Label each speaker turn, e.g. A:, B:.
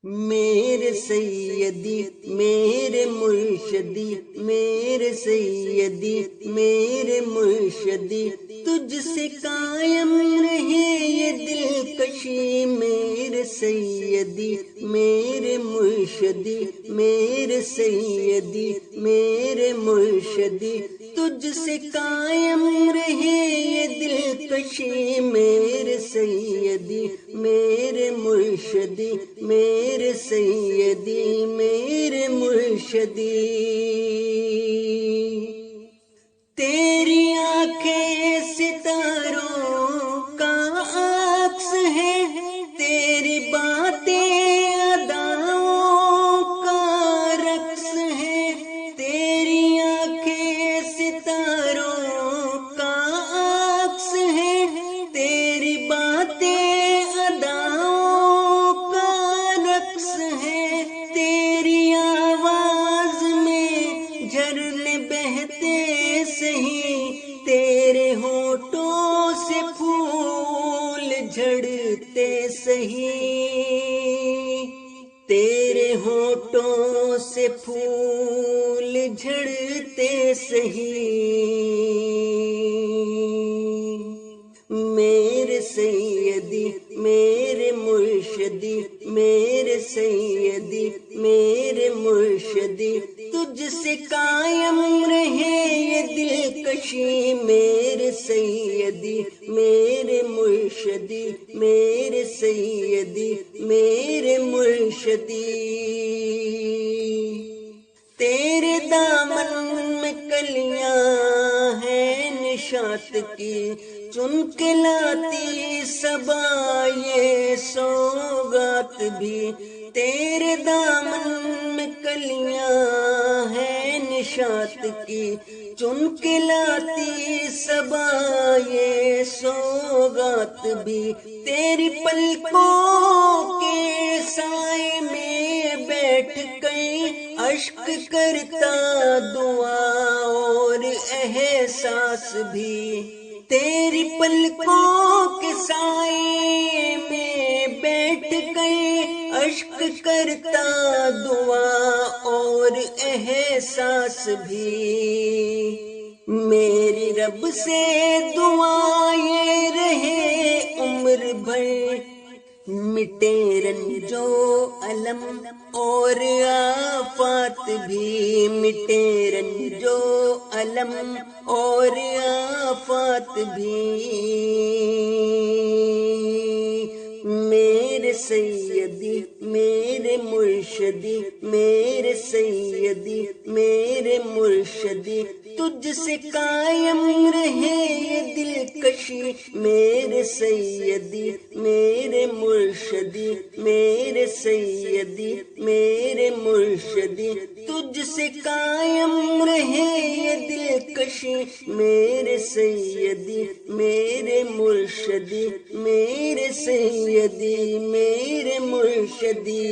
A: میرے سیدی میرے مرشدی، میرے سیدی میرے مرشدی، تجھ سے قائم رہے یہ دلکشی، میرے سیدی میرے مرشدی، میرے سیدی میرے مرشدی، تجھ سے قائم رہے یہ دلکشی، میرے سیدی میرے مرشدی، میرے سیدی میرے مرشدی۔ تیری آنکھیں ستاروں کا عکس ہے، تیری باتیں اداؤں کا رقص ہے، تیری آنکھیں ستاروں کا عکس ہے، تیری باتیں اداؤں کا رقص ہے، تیری آواز میں جھرنے بہتے سہی، تیرے ہونٹوں سے پھول جھڑتے سہی، تیرے ہونٹوں سے پھول جھڑتے سہی، میرے سیدی میرے مرشدی، میرے سیدی میرے مرشدی، تجھ سے قائم رہے یہ دلکشی، میرے سیدی میرے مرشدی، میرے سیدی میرے مرشدی۔ تیرے دامن میں کلیاں ہیں نشاط کی، چن کے لاتی صبا یہ سوغات بھی، تیرے دامن میں کلیاں ہیں نشاط کی، چن کے لاتی صبا یہ سوغات بھی، تیری پلکوں کے سائے میں بیٹھ گئی، اشک کرتا دعا اور احساس بھی، تیری پلکوں کے سائے میں بیٹھ گئے، اشک کرتا دعا اور احساس بھی، میری رب سے دعا یہ رہے عمر بھر، مٹے رنجو علم اور آفات بھی، مٹے رنجو علم اور آفات بھی، میرے سیدی میرے مرشدی، میرے سیدی میرے مرشدی، تجھ سے قائم رہے یہ دلکشی، میرے سیدی میرے مرشدی، میرے سیدی میرے مرشدی، تجھ سے قائم رہے یہ دلکشی، میرے سیدی میرے مرشدی، میرے سیدی میرے مرشدی۔